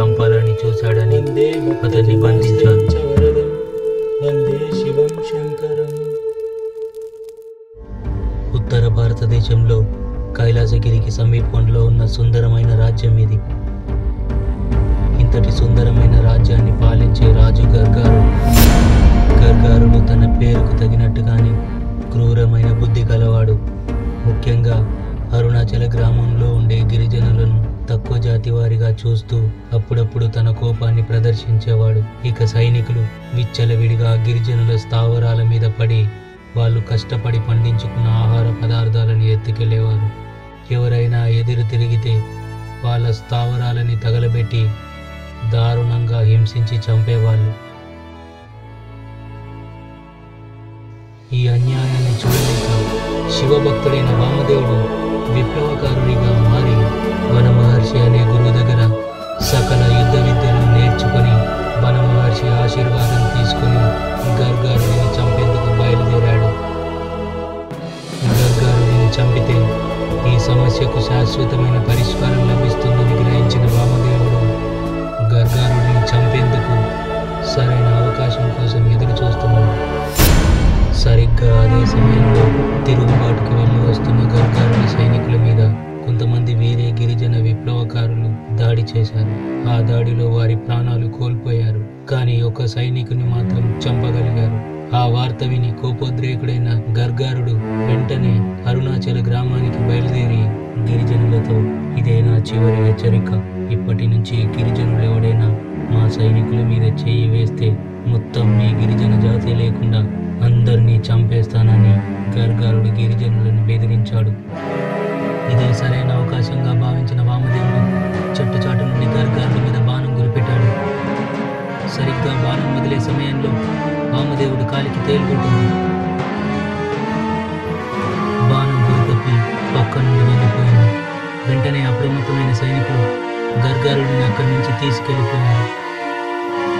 చంపాలని చూశాడని అతన్ని బంధించారు. ఉత్తర భారతదేశంలో కైలాసగిరికి సమీపంలో ఉన్న సుందరమైన రాజ్యం ఇది. ఇంతటి సుందరమైన రాజ్యాన్ని పాలించే రాజు గర్గారుడు తన పేరుకు తగినట్టుగానే క్రూరమైన బుద్ధి గలవాడు. ముఖ్యంగా అరుణాచల గ్రామంలో ఉండే గిరిజనులను తక్కువ జాతి వారిగా చూస్తూ అప్పుడప్పుడు తన కోపాన్ని ప్రదర్శించేవాడు. ఇక సైనికులు విచ్చలవిడిగా గిరిజనుల స్థావరాల మీద పడి వాళ్ళు కష్టపడి పండించుకున్న ఆహార పదార్థాలను ఎత్తుకెళ్లేవారు. ఎవరైనా ఎదురు తిరిగితే వాళ్ళ స్థావరాలని తగలబెట్టి దారుణంగా హింసించి చంపేవాళ్ళు. ఈ అన్యాయాన్ని చూడలేక శివభక్తుడైన వామదేవుడు విప్లవకారుడిగా మారి వన మహర్షి అనే గురువు దగ్గర సకల యుద్ధ విద్యలు నేర్చుకొని వన మహర్షి ఆశీర్వాదం తీసుకుని గర్గారుడిని చంపేందుకు బయలుదేరాడు. గర్గారుడిని చంపితే ఈ సమస్యకు శాశ్వతమైన పరిష్కారం లభిస్తుందని గ్రహించిన వామదేవుడు గర్గారుడిని చంపేందుకు సరైన అవకాశం కోసం ఎదురు చూస్తున్నాడు. సరిగ్గా అదే సమయంలో తిరుగుబాటుకు వెళ్ళి వస్తున్న గర్గారుడి సైనికుల మీద కొంతమంది వేరే గిరిజన విప్లవకారులు దాడి చేశారు. ఆ దాడిలో వారి ప్రాణాలు కోల్పోయారు. కానీ ఒక సైనికుని మాత్రం చంపగలిగారు. ఆ వార్త విని కోపోద్రేకుడైన గర్గారుడు వెంటనే అరుణాచల గ్రామానికి బయలుదేరి గిరిజనులతో, ఇదే నా చివరి హెచ్చరిక. ఇప్పటి నుంచి గిరిజనులు ఎవడైనా మా సైనికుల మీద చేయి వేస్తే మొత్తం మీ గిరిజన జాతి లేకుండా అందరినీ చంపేస్తానని గర్గారుడు గిరిజనులను బెదిరించాడు. ఇదే సరైన అవకాశంగా భావించిన వామదేవుడు చెట్టుచాటు నుండి గర్గారుడి మీద బాణం గురిపెట్టాడు. సరిగ్గా బాణం వదిలే సమయంలో వామదేవుడి కాలికి తేలుకుంటుంది. బాణం గురితప్పి పక్క నుండి వెళ్ళిపోయింది. వెంటనే అప్రమత్తమైన సైనికులు గర్గారుడిని అక్కడి నుంచి తీసుకెళ్లిపోయారు.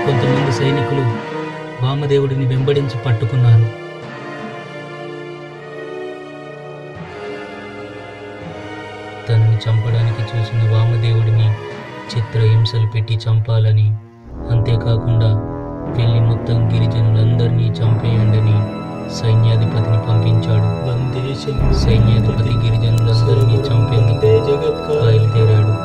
కొంతమంది సైనికులు వామదేవుడిని వెంబడించి పట్టుకున్నారు. తనని చంపడానికి చూసిన వామదేవుడిని చిత్రహింసలు పెట్టి చంపాలని, అంతేకాకుండా వెళ్ళి మొత్తం గిరిజనులందరినీ చంపేయండని సైన్యాధిపతిని పంపించాడు. సైన్యాధిపతి గిరిజనులందరినీ చంపేందుకు బయలుదేరాడు.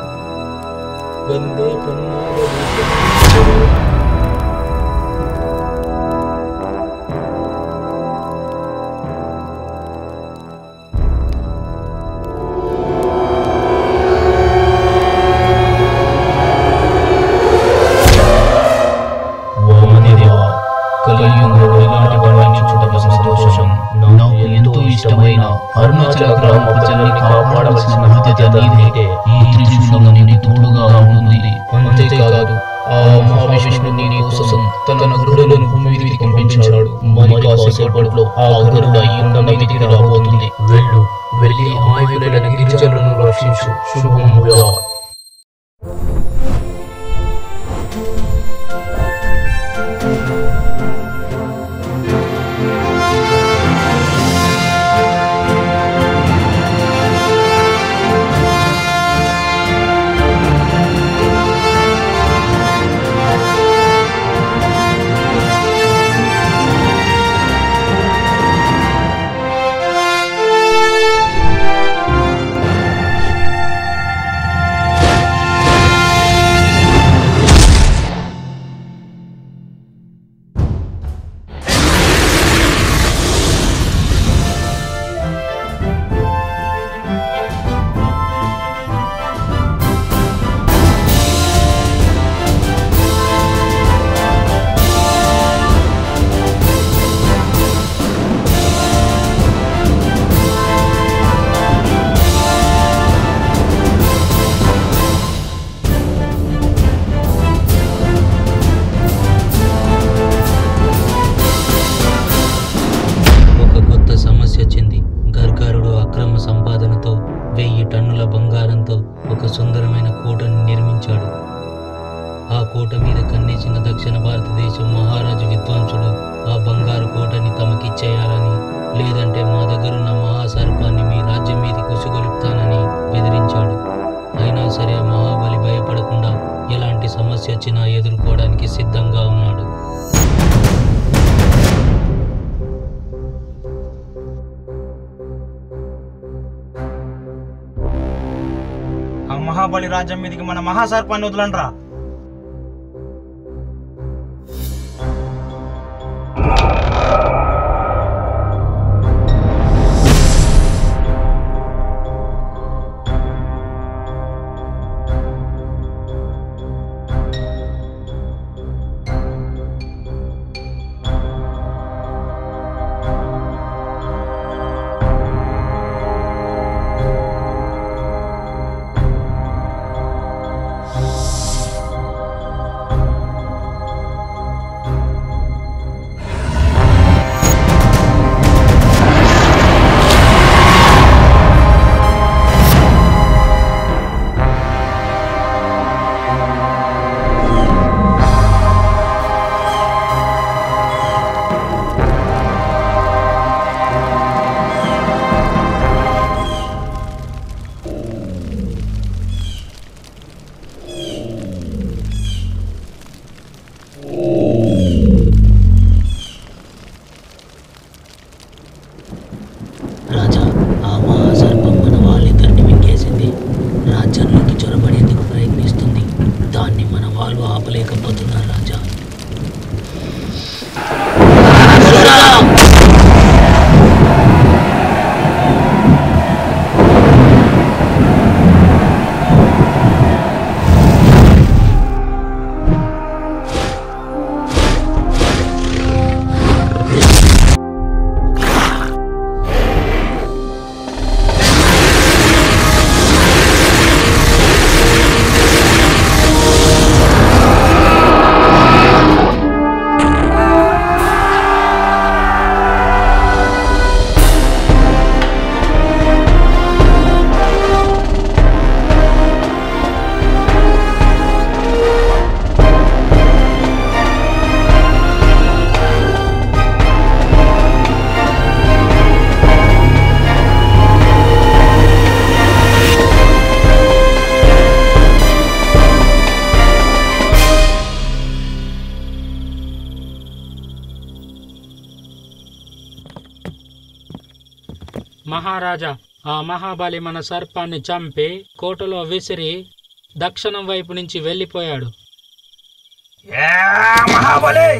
నాకు ఎంతో ఇష్టమైన అరుణాచల గ్రామ ప్రజల్ని కాపాడవలసిన బాధ్యత నీదే. ఈ త్రిశూలం నీకు తోడుగా ఉంటుంది. అంతేకాదు, ఆ మహావిష్ణువు నీ కోసం తన గరుడులను భూమి మీదకి పంపించాడు. మరి కాసేపట్లో ఆ గరుడ ఈ కొండ మీదకి రాబోతుంది. వెళ్ళి అమాయకులైన గిరిజనులను రక్షించు. శుభముగా. కోట మీద కన్నేసిన దక్షిణ భారతదేశం మహారాజు విద్వాంసుడు ఆ బంగారు కోటని తమకిచ్చేయాలని, లేదంటే మా దగ్గరున్న మహాసర్పాన్ని మీ రాజ్యం మీదకి ఉసుగొలుపుతానని బెదిరించాడు. అయినా సరే మహాబలి భయపడకుండా ఎలాంటి సమస్య సమస్య వచ్చినా ఎదుర్కోవడానికి సిద్ధంగా ఉన్నాడు. ఆ మహాబలి రాజ్యం మీదకి మన మహాసర్పాన్ని వదలండ్రా. రాజా, ఆ మహాసర్పం మన వాళ్ళిద్దరిని మింగేసింది. రాజ్యంలోకి చొరబడేందుకు ప్రయత్నిస్తుంది. దాన్ని మన వాళ్ళు ఆపలేకపోతున్నారు రాజా. మహారాజా, ఆ మహాబలి మన సర్పాన్ని చంపి కోటలో విసిరి దక్షిణం వైపు నుంచి వెళ్ళిపోయాడు. మహాబలి